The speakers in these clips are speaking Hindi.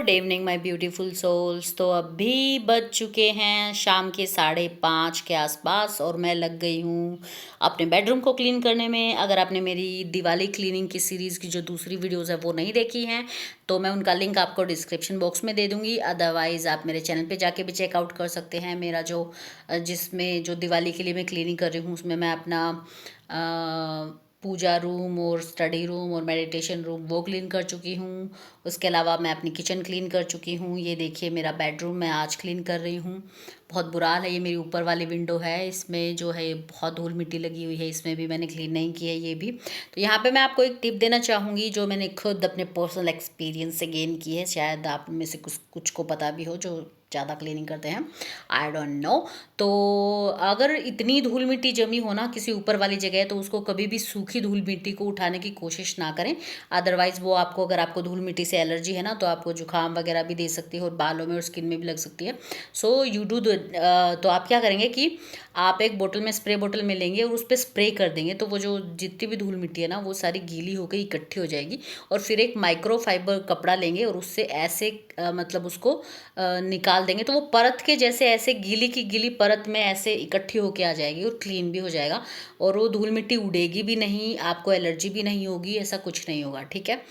Good evening my beautiful souls. तो अभी बज चुके हैं शाम के 5:30 के आसपास और मैं लग गई हूँ अपने बेडरूम को क्लीन करने में। अगर आपने मेरी दिवाली क्लीनिंग की सीरीज़ की जो दूसरी वीडियोस है वो नहीं देखी हैं तो मैं उनका लिंक आपको डिस्क्रिप्शन बॉक्स में दे दूँगी। अदरवाइज़ आप मेरे चैनल पे जाके भी चेकआउट कर सकते हैं। मेरा जो जिसमें जो दिवाली के लिए मैं क्लीनिंग कर रही हूँ उसमें मैं अपना पूजा रूम और स्टडी रूम और मेडिटेशन रूम वो क्लीन कर चुकी हूँ। उसके अलावा मैं अपनी किचन क्लीन कर चुकी हूँ। ये देखिए मेरा बेडरूम मैं आज क्लीन कर रही हूँ। बहुत बुरा हाल है। ये मेरी ऊपर वाली विंडो है, इसमें जो है बहुत धूल मिट्टी लगी हुई है, इसमें भी मैंने क्लीन नहीं की है ये भी। तो यहाँ पे मैं आपको एक टिप देना चाहूँगी जो मैंने खुद अपने पर्सनल एक्सपीरियंस से गेन की है। शायद आप में से कुछ को पता भी हो जो ज़्यादा क्लीनिंग करते हैं, आई डोंट नो। तो अगर इतनी धूल मिट्टी जमी हो ना किसी ऊपर वाली जगह तो उसको कभी भी सूखी धूल मिट्टी को उठाने की कोशिश ना करें। अदरवाइज़ वो आपको, अगर आपको धूल मिट्टी से एलर्जी है ना तो आपको जुकाम वगैरह भी दे सकती है और बालों में और स्किन में भी लग सकती है। सो यू डू तो आप क्या करेंगे कि आप एक बोतल में, स्प्रे बोतल में लेंगे और उस पर स्प्रे कर देंगे तो वो जो जितनी भी धूल मिट्टी है ना वो सारी गीली होकर इकट्ठी हो जाएगी। और फिर एक माइक्रो फाइबर कपड़ा लेंगे और उससे ऐसे मतलब उसको निकाल देंगे तो वो परत के जैसे ऐसे गीली की गीली परत में ऐसे इकट्ठी होके आ जाएगी और क्लीन भी हो जाएगा। और वो धूल मिट्टी उड़ेगी भी नहीं, आपको एलर्जी भी नहीं होगी, ऐसा कुछ नहीं होगा, ठीक है।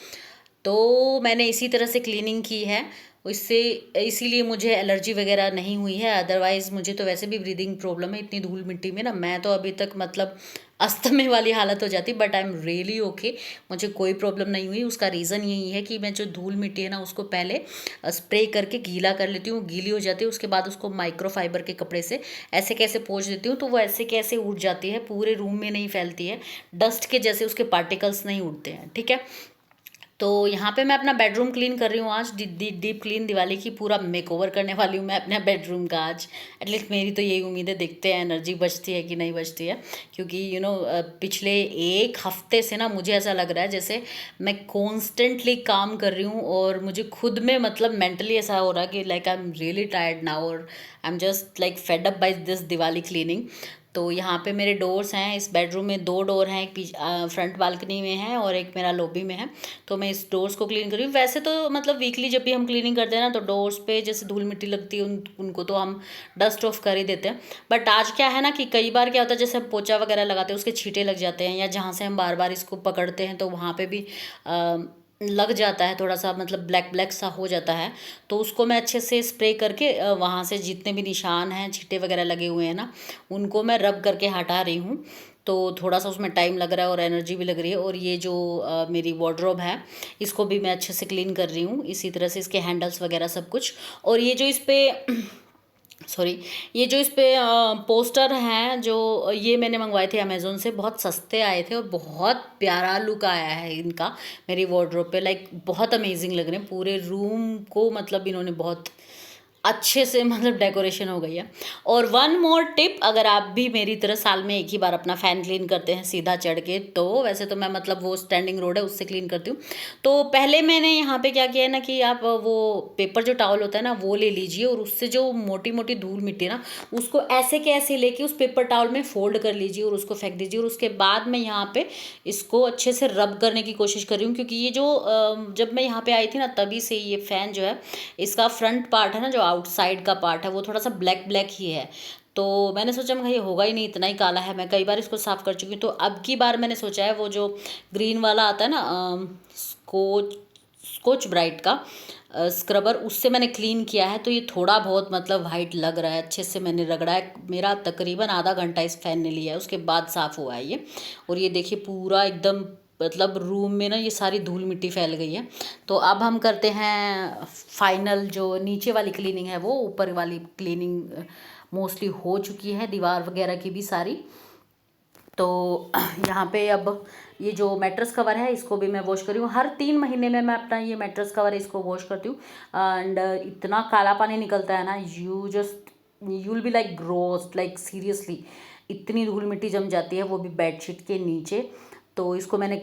तो मैंने इसी तरह से क्लीनिंग की है, इससे इसीलिए मुझे एलर्जी वगैरह नहीं हुई है। अदरवाइज़ मुझे तो वैसे भी ब्रीदिंग प्रॉब्लम है इतनी धूल मिट्टी में ना। मैं तो अभी तक मतलब अस्थमे वाली हालत हो जाती, but I am really okay. मुझे कोई प्रॉब्लम नहीं हुई। उसका रीज़न यही है कि मैं जो धूल मिट्टी है ना उसको पहले स्प्रे करके गीला कर लेती हूँ, गीली हो जाती है, उसके बाद उसको माइक्रो फाइबर के कपड़े से ऐसे कैसे पोंछ देती हूँ तो वो ऐसे कैसे उड़ जाती है, पूरे रूम में नहीं फैलती है, डस्ट के जैसे उसके पार्टिकल्स नहीं उड़ते हैं, ठीक है। तो यहाँ पे मैं अपना बेडरूम क्लीन कर रही हूँ आज, डीप क्लीन दिवाली की पूरा मेकओवर करने वाली हूँ मैं अपने बेडरूम का आज। एटलीस्ट मेरी तो यही उम्मीद है, देखते हैं एनर्जी बचती है कि नहीं बचती है। क्योंकि पिछले एक हफ्ते से ना मुझे ऐसा लग रहा है जैसे मैं कॉन्स्टेंटली काम कर रही हूँ और मुझे खुद में मतलब मेंटली ऐसा हो रहा है कि like I am really tired now और I am just like fed up by this Diwali cleaning. तो यहाँ पे मेरे डोर्स हैं, इस बेडरूम में 2 डोर हैं, एक फ्रंट बालकनी में है और एक मेरा लॉबी में है। तो मैं इस डोर्स को क्लीन कर रही हूँ। वैसे तो मतलब वीकली जब भी हम क्लीनिंग करते हैं ना तो डोर्स पे जैसे धूल मिट्टी लगती है उनको तो हम डस्ट ऑफ कर ही देते हैं। बट आज क्या है ना कि कई बार क्या होता है जैसे हम पोछा वगैरह लगाते हैं उसके छींटे लग जाते हैं, या जहाँ से हम बार बार इसको पकड़ते हैं तो वहाँ पे भी लग जाता है, थोड़ा सा मतलब ब्लैक ब्लैक सा हो जाता है। तो उसको मैं अच्छे से स्प्रे करके वहाँ से जितने भी निशान हैं, छींटे वगैरह लगे हुए हैं ना, उनको मैं रब करके हटा रही हूँ। तो थोड़ा सा उसमें टाइम लग रहा है और एनर्जी भी लग रही है। और ये जो मेरी वार्डरोब है इसको भी मैं अच्छे से क्लीन कर रही हूँ, इसी तरह से इसके हैंडल्स वगैरह सब कुछ। और ये जो इस पर सॉरी, ये जो इस पे पोस्टर हैं जो ये मैंने मंगवाए थे अमेज़ोन से, बहुत सस्ते आए थे और बहुत प्यारा लुक आया है इनका मेरी वार्डरोब पे। लाइक बहुत अमेजिंग लग रहे हैं, पूरे रूम को मतलब इन्होंने बहुत अच्छे से मतलब डेकोरेशन हो गई है। और वन मोर टिप, अगर आप भी मेरी तरह साल में एक ही बार अपना फ़ैन क्लीन करते हैं सीधा चढ़ के, तो वैसे तो मैं मतलब वो स्टैंडिंग रोड है उससे क्लीन करती हूँ। तो पहले मैंने यहाँ पे क्या किया है ना कि आप वो पेपर जो टॉवल होता है ना वो ले लीजिए और उससे जो मोटी मोटी धूल मिट्टी है ना उसको ऐसे के ऐसे लेके उस पेपर टॉवल में फोल्ड कर लीजिए और उसको फेंक दीजिए। और उसके बाद मैं यहाँ पे इसको अच्छे से रब करने की कोशिश कर रही हूँ। क्योंकि ये जो जब मैं यहाँ पे आई थी ना तभी से ये फ़ैन जो है इसका फ्रंट पार्ट है ना, जो आउटसाइड का पार्ट है, वो थोड़ा सा ब्लैक ब्लैक ही है। तो मैंने सोचा मैं ये होगा ही नहीं, इतना ही काला है, मैं कई बार इसको साफ़ कर चुकी हूँ। तो अब की बार मैंने सोचा है वो जो ग्रीन वाला आता है ना स्कोच स्कॉच ब्राइट का स्क्रबर, उससे मैंने क्लीन किया है। तो ये थोड़ा बहुत मतलब वाइट लग रहा है, अच्छे से मैंने रगड़ा है। मेरा तकरीबन आधा घंटा इस फ़ैन ने लिया है, उसके बाद साफ़ हुआ है ये। और ये देखिए पूरा एकदम मतलब रूम में ना ये सारी धूल मिट्टी फैल गई है। तो अब हम करते हैं फाइनल, जो नीचे वाली क्लीनिंग है वो, ऊपर वाली क्लीनिंग मोस्टली हो चुकी है, दीवार वगैरह की भी सारी। तो यहाँ पे अब ये जो मैट्रेस कवर है इसको भी मैं वॉश कर रही हूँ। हर 3 महीने में मैं अपना ये मैट्रेस कवर इसको वॉश करती हूँ। एंड इतना काला पानी निकलता है ना, you will be like grossed, like seriously इतनी धूल मिट्टी जम जाती है, वो भी बेडशीट के नीचे। तो इसको मैंने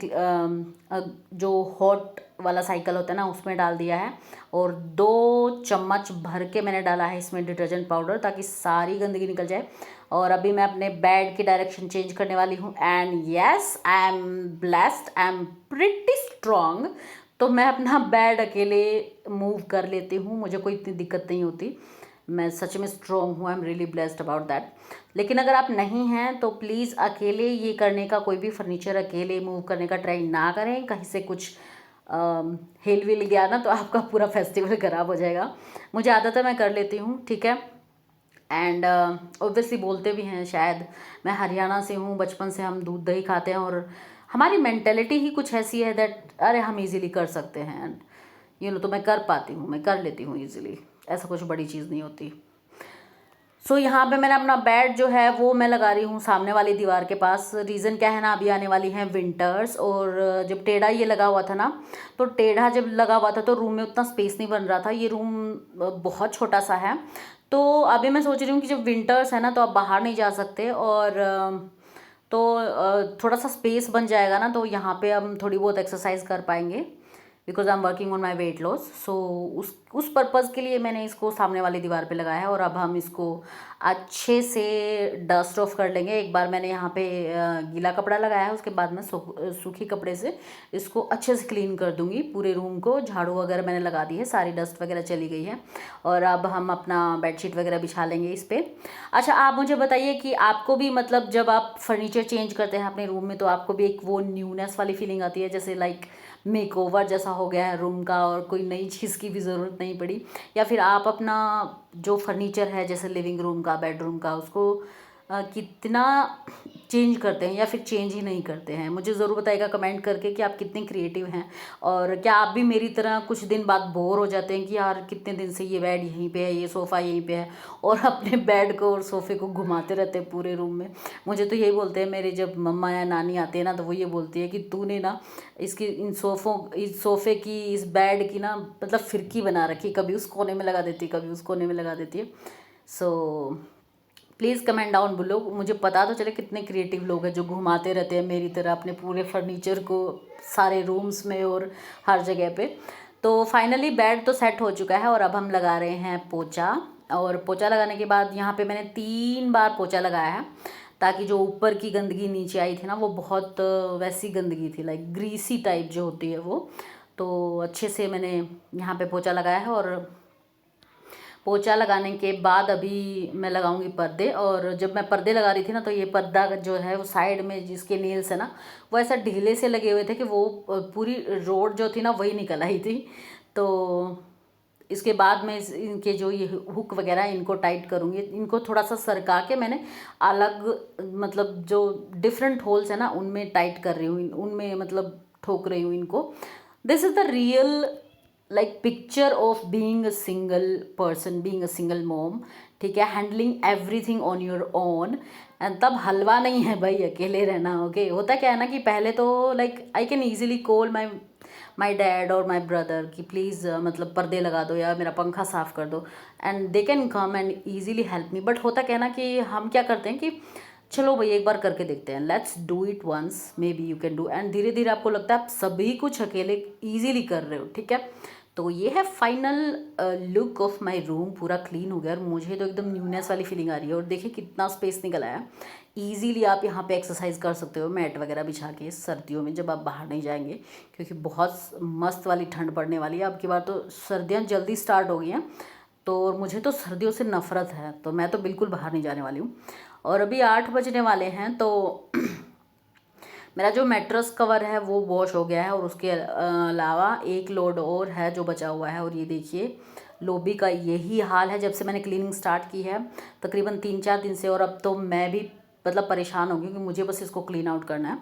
जो हॉट वाला साइकिल होता है ना उसमें डाल दिया है और 2 चम्मच भर के मैंने डाला है इसमें डिटर्जेंट पाउडर, ताकि सारी गंदगी निकल जाए। और अभी मैं अपने बेड की डायरेक्शन चेंज करने वाली हूँ। And yes, I am blessed, I am pretty strong. तो मैं अपना बेड अकेले मूव कर लेती हूँ, मुझे कोई इतनी दिक्कत नहीं होती। मैं सच में स्ट्रॉन्ग हूँ, I am really blessed about that. लेकिन अगर आप नहीं हैं तो प्लीज़ अकेले ये करने का, कोई भी फर्नीचर अकेले मूव करने का ट्राई ना करें। कहीं से कुछ हिल विल गया ना तो आपका पूरा फेस्टिवल ख़राब हो जाएगा। मुझे आदत है, मैं कर लेती हूँ, ठीक है। एंड ऑब्वियसली बोलते भी हैं, शायद मैं हरियाणा से हूँ, बचपन से हम दूध दही खाते हैं और हमारी मेंटेलिटी ही कुछ ऐसी है दैट अरे हम इजीली कर सकते हैं। एंड तो मैं कर पाती हूँ, मैं कर लेती हूँ इजीली, ऐसा कुछ बड़ी चीज़ नहीं होती। सो यहाँ पे मैंने अपना बेड जो है वो मैं लगा रही हूँ सामने वाली दीवार के पास। रीज़न क्या है ना, अभी आने वाली हैं विंटर्स, और जब टेढ़ा ये लगा हुआ था ना, तो टेढ़ा जब लगा हुआ था तो रूम में उतना स्पेस नहीं बन रहा था। ये रूम बहुत छोटा सा है, तो अभी मैं सोच रही हूँ कि जब विंटर्स है ना तो आप बाहर नहीं जा सकते, और तो थोड़ा सा स्पेस बन जाएगा ना, तो यहाँ पे हम थोड़ी बहुत एक्सरसाइज कर पाएंगे, because I am working on my weight loss. So उस पर्पज़ के लिए मैंने इसको सामने वाली दीवार पे लगाया है। और अब हम इसको अच्छे से डस्ट ऑफ कर लेंगे। एक बार मैंने यहाँ पे गीला कपड़ा लगाया है, उसके बाद मैं सूखी कपड़े से इसको अच्छे से क्लीन कर दूँगी पूरे रूम को। झाड़ू वगैरह मैंने लगा दी है, सारी डस्ट वगैरह चली गई है। और अब हम अपना बेडशीट वगैरह बिछा लेंगे इस पर। अच्छा, आप मुझे बताइए कि आपको भी मतलब जब आप फर्नीचर चेंज करते हैं अपने रूम में, तो आपको भी एक वो न्यूनेस वाली फीलिंग आती है, जैसे लाइक मेकओवर जैसा हो गया है रूम का और कोई नई चीज़ की भी ज़रूरत नहीं पड़ी? या फिर आप अपना जो फर्नीचर है जैसे लिविंग रूम का, बेडरूम का, उसको कितना चेंज करते हैं या फिर चेंज ही नहीं करते हैं? मुझे ज़रूर बताइएगा कमेंट करके कि आप कितने क्रिएटिव हैं। और क्या आप भी मेरी तरह कुछ दिन बाद बोर हो जाते हैं कि यार कितने दिन से ये बेड यहीं पे है, ये सोफ़ा यहीं पे है, और अपने बेड को और सोफ़े को घुमाते रहते हैं पूरे रूम में? मुझे तो यही बोलते हैं, मेरे जब मम्मा या नानी आते हैं ना, तो वो ये बोलती है कि तूने ना इसकी इस सोफ़े की, इस बेड की ना मतलब फिरकी बना रखी, कभी उस कोने में लगा देती है, कभी उस कोने में लगा देती है। So please comment down below, मुझे पता तो चले कितने क्रिएटिव लोग हैं जो घुमाते रहते हैं मेरी तरह अपने पूरे फर्नीचर को सारे रूम्स में और हर जगह पे। तो फाइनली बेड तो सेट हो चुका है और अब हम लगा रहे हैं पोछा। और पोछा लगाने के बाद यहाँ पे मैंने 3 बार पोछा लगाया है, ताकि जो ऊपर की गंदगी नीचे आई थी ना, वो बहुत वैसी गंदगी थी, लाइक ग्रीसी टाइप जो होती है वो। तो अच्छे से मैंने यहाँ पे पोछा लगाया है। और पोछा लगाने के बाद अभी मैं लगाऊंगी पर्दे। और जब मैं पर्दे लगा रही थी ना, तो ये पर्दा जो है वो साइड में जिसके नेल्स है ना, वो ऐसा ढीले से लगे हुए थे कि वो पूरी रोड जो थी ना वही निकल आई थी। तो इसके बाद मैं इनके जो ये हुक वगैरह इनको टाइट करूँगी। इनको थोड़ा सा सरका के मैंने अलग, मतलब जो डिफरेंट होल्स है ना उनमें टाइट कर रही हूँ, उनमें मतलब ठोक रही हूँ इनको। This is the real like picture of being a single person, being a single mom, ठीक है, handling everything on your own. And तब हलवा नहीं है भाई अकेले रहना, ओके। होता क्या है ना कि पहले तो like I can easily call my dad और माई ब्रदर कि प्लीज़ मतलब पर्दे लगा दो या मेरा पंखा साफ़ कर दो, and they can come and easily help me. But होता क्या है ना कि हम क्या करते हैं कि चलो भाई एक बार करके देखते हैं, let's do it once, maybe you can do, and धीरे धीरे आपको लगता है आप सभी कुछ अकेले ईजिली कर रहे हो, ठीक है। तो ये है final look of my room, पूरा क्लीन हो गया और मुझे तो एकदम न्यूनेस वाली फीलिंग आ रही है। और देखिए कितना स्पेस निकल आया। ईजीली आप यहाँ पे एक्सरसाइज कर सकते हो मैट वगैरह बिछा के सर्दियों में, जब आप बाहर नहीं जाएंगे, क्योंकि बहुत मस्त वाली ठंड पड़ने वाली है। अब की बार तो सर्दियाँ जल्दी स्टार्ट हो गई हैं, तो और मुझे तो सर्दियों से नफ़रत है, तो मैं तो बिल्कुल बाहर नहीं जाने वाली हूँ। और अभी 8 बजने वाले हैं, तो मेरा जो मैट्रेस कवर है वो वॉश हो गया है, और उसके अलावा एक लोड और है जो बचा हुआ है। और ये देखिए लॉबी का यही हाल है जब से मैंने क्लीनिंग स्टार्ट की है, तकरीबन 3-4 दिन से। और अब तो मैं भी मतलब परेशान हो गई कि मुझे बस इसको क्लीन आउट करना है।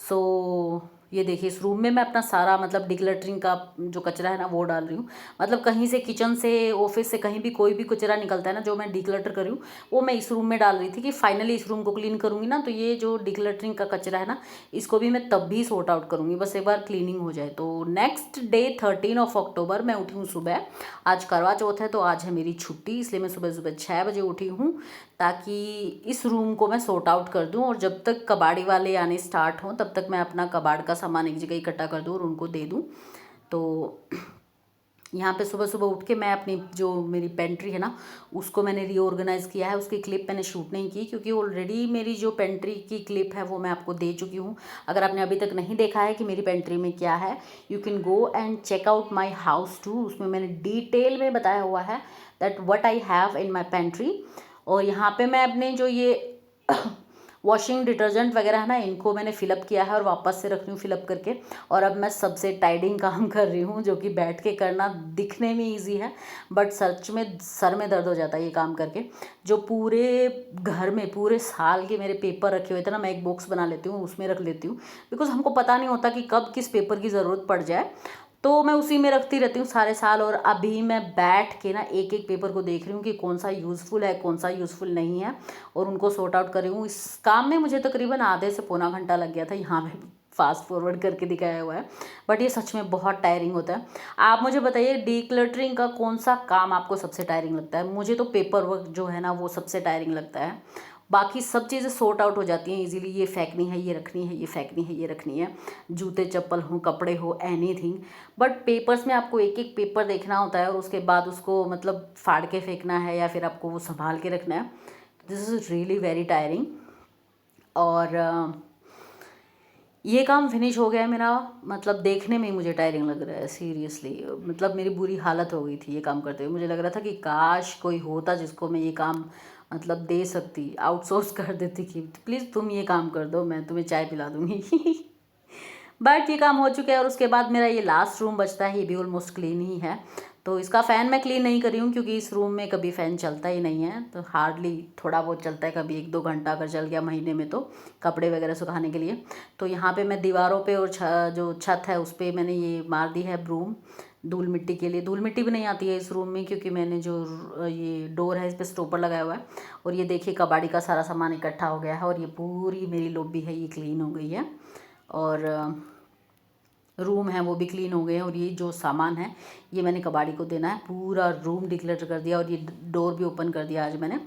सो ये देखिए इस रूम में मैं अपना सारा मतलब डिक्लटरिंग का जो कचरा है ना वो डाल रही हूँ। मतलब कहीं से, किचन से, ऑफिस से, कहीं भी कोई भी कचरा निकलता है ना जो मैं डिक्लटर कर रही हूँ, वो मैं इस रूम में डाल रही थी कि फाइनली इस रूम को क्लीन करूँगी ना, तो ये जो डिक्लटरिंग का कचरा है ना, इसको भी मैं तब भी सॉर्ट आउट करूँगी, बस एक बार क्लीनिंग हो जाए। तो नेक्स्ट डे 13 अक्टूबर मैं उठी हूँ सुबह। आज करवा चौथ है, तो आज है मेरी छुट्टी, इसलिए मैं सुबह सुबह 6 बजे उठी हूँ, ताकि इस रूम को मैं सॉर्ट आउट कर दूं। और जब तक कबाड़ी वाले आने स्टार्ट हों तब तक मैं अपना कबाड़ का सामान एक जगह इकट्ठा कर दूं और उनको दे दूं। तो यहाँ पे सुबह सुबह उठ के मैं अपनी जो मेरी पेंट्री है ना उसको मैंने रीऑर्गेनाइज़ किया है। उसकी क्लिप मैंने शूट नहीं की क्योंकि ऑलरेडी मेरी जो पेंट्री की क्लिप है वो मैं आपको दे चुकी हूँ। अगर आपने अभी तक नहीं देखा है कि मेरी पेंट्री में क्या है, you can go and check out my house too. उसमें मैंने डिटेल में बताया हुआ है that what I have in my pantry. और यहाँ पे मैं अपने जो ये वॉशिंग डिटर्जेंट वगैरह है ना इनको मैंने फिलअप किया है और वापस से रख रही हूँ फिलअप करके। और अब मैं सबसे टाइडिंग काम कर रही हूँ जो कि बैठ के करना दिखने में ईजी है बट सच में सर में दर्द हो जाता है ये काम करके। जो पूरे घर में पूरे साल के मेरे पेपर रखे हुए थे ना, मैं एक बॉक्स बना लेती हूँ उसमें रख लेती हूँ बिकॉज हमको पता नहीं होता कि कब किस पेपर की ज़रूरत पड़ जाए, तो मैं उसी में रखती रहती हूँ सारे साल। और अभी मैं बैठ के ना एक एक पेपर को देख रही हूँ कि कौन सा यूज़फुल है कौन सा यूज़फुल नहीं है और उनको सॉर्ट आउट कर रही हूँ। इस काम में मुझे तकरीबन आधे से पौना घंटा लग गया था। यहाँ पे फास्ट फॉरवर्ड करके दिखाया हुआ है बट ये सच में बहुत टायरिंग होता है। आप मुझे बताइए डीक्लटरिंग का कौन सा काम आपको सबसे टायरिंग लगता है? मुझे तो पेपर वर्क जो है ना वो सबसे टायरिंग लगता है। बाकी सब चीज़ें सॉर्ट आउट हो जाती हैं इजीली, ये फेंकनी है ये रखनी है, ये फेंकनी है ये रखनी है, जूते चप्पल हो कपड़े हो एनीथिंग। बट पेपर्स में आपको एक एक पेपर देखना होता है और उसके बाद उसको मतलब फाड़ के फेंकना है या फिर आपको वो संभाल के रखना है। This is really very tiring. और ये काम फिनिश हो गया है मेरा, मतलब देखने में ही मुझे टायरिंग लग रहा है सीरियसली। मतलब मेरी बुरी हालत हो गई थी ये काम करते हुए। मुझे लग रहा था कि काश कोई होता जिसको मैं ये काम मतलब दे सकती, आउटसोर्स कर देती कि प्लीज़ तुम ये काम कर दो मैं तुम्हें चाय पिला दूँगी बट ये काम हो चुका है। और उसके बाद मेरा ये लास्ट रूम बचता है, ये भी ऑलमोस्ट क्लीन ही है। तो इसका फ़ैन मैं क्लीन नहीं कर रही हूँ क्योंकि इस रूम में कभी फ़ैन चलता ही नहीं है, तो हार्डली थोड़ा बहुत चलता है, कभी 1-2 घंटा अगर चल गया महीने में तो कपड़े वगैरह सुखाने के लिए। तो यहाँ पे मैं दीवारों पे और जो छत है उस पर मैंने ये मार दी है ब्रूम धूल मिट्टी के लिए। धूल मिट्टी भी नहीं आती है इस रूम में क्योंकि मैंने जो ये डोर है इस पर स्टॉपर लगाया हुआ है। और ये देखिए कबाड़ी का सारा सामान इकट्ठा हो गया है और ये पूरी मेरी लॉबी है ये क्लीन हो गई है और रूम है वो भी क्लीन हो गए हैं। और ये जो सामान है ये मैंने कबाड़ी को देना है। पूरा रूम डिक्लेयर कर दिया और ये डोर भी ओपन कर दिया आज मैंने।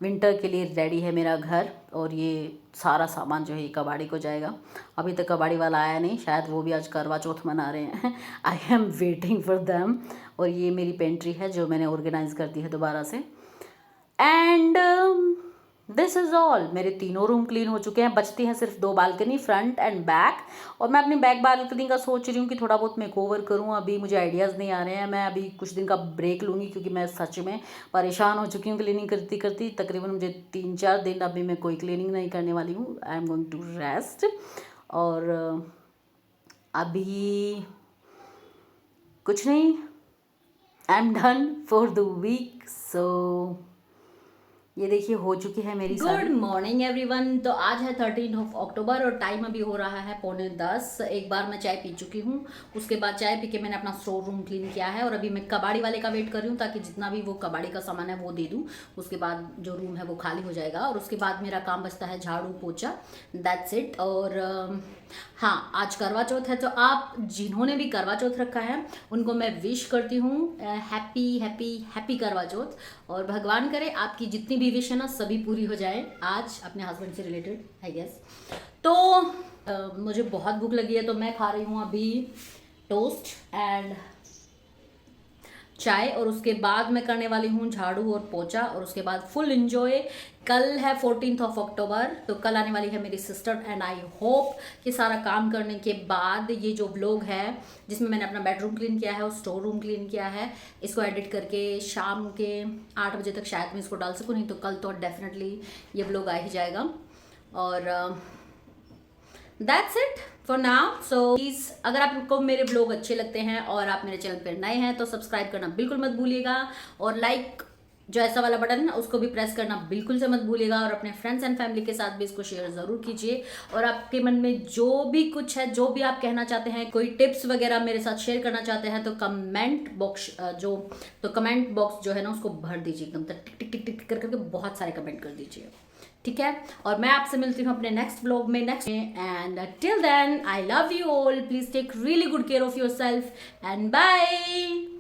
विंटर के लिए रेडी है मेरा घर और ये सारा सामान जो है ये कबाड़ी को जाएगा। अभी तक कबाड़ी वाला आया नहीं, शायद वो भी आज करवा चौथ मना रहे हैं I am waiting for them. और ये मेरी पेंट्री है जो मैंने ऑर्गेनाइज़ कर दी है दोबारा से। And this is all. मेरे तीनों रूम क्लीन हो चुके हैं, बचती हैं सिर्फ 2 बालकनी फ्रंट एंड बैक। और मैं अपनी बैक बालकनी का सोच रही हूँ कि थोड़ा बहुत मेकओवर करूँ। अभी मुझे आइडियाज़ नहीं आ रहे हैं, मैं अभी कुछ दिन का ब्रेक लूँगी क्योंकि मैं सच में परेशान हो चुकी हूँ क्लीनिंग करती करती। तकरीबन मुझे 3-4 दिन अभी मैं कोई क्लीनिंग नहीं करने वाली हूँ। I am going to rest. और अभी कुछ नहीं, I am done for the week. सो ये देखिए हो चुकी है मेरी। Good morning everyone. तो आज है 13 अक्टूबर और टाइम अभी हो रहा है 9:45। एक बार मैं चाय पी चुकी हूँ, उसके बाद चाय पी के मैंने अपना स्टोर रूम क्लीन किया है और अभी मैं कबाड़ी वाले का वेट कर रही हूँ ताकि जितना भी वो कबाड़ी का सामान है वो दे दूँ। उसके बाद जो रूम है वो खाली हो जाएगा और उसके बाद मेरा काम बचता है झाड़ू पोछा, दैट्स इट। और हाँ, आज करवा चौथ है तो आप जिन्होंने भी करवा चौथ रखा है उनको मैं विश करती हूँ हैप्पी हैप्पी हैप्पी करवा चौथ। और भगवान करे आपकी जितनी भी विश है ना सभी पूरी हो जाए आज अपने हस्बैंड से रिलेटेड आई गेस। तो मुझे बहुत भूख लगी है तो मैं खा रही हूँ अभी टोस्ट एंड चाय और उसके बाद मैं करने वाली हूँ झाड़ू और पोछा और उसके बाद फुल एंजॉय। कल है 14 अक्टूबर तो कल आने वाली है मेरी सिस्टर एंड आई होप कि सारा काम करने के बाद ये जो व्लॉग है जिसमें मैंने अपना बेडरूम क्लीन किया है और स्टोर रूम क्लीन किया है इसको एडिट करके शाम के 8 बजे तक शायद मैं इसको डाल सकूँ, नहीं तो कल तो डेफिनेटली ये व्लॉग आ ही जाएगा। और that's it for now. So please अगर आपको मेरे ब्लॉग अच्छे लगते हैं और आप मेरे चैनल पर नए हैं तो सब्सक्राइब करना बिल्कुल मत भूलिएगा और लाइक जो ऐसा वाला बटन है ना उसको भी प्रेस करना बिल्कुल से मत भूलिएगा और अपने फ्रेंड्स एंड फैमिली के साथ भी इसको शेयर ज़रूर कीजिए। और आपके मन में जो भी कुछ है, जो भी आप कहना चाहते हैं, कोई टिप्स वगैरह मेरे साथ शेयर करना चाहते हैं तो कमेंट बॉक्स कमेंट बॉक्स जो है ना उसको भर दीजिए एकदम टिक टिक टिक टिक करके बहुत सारे कमेंट कर दीजिए, ठीक है। और मैं आपसे मिलती हूँ अपने नेक्स्ट व्लॉग में and till then I love you all. Please take really good care of yourself and bye.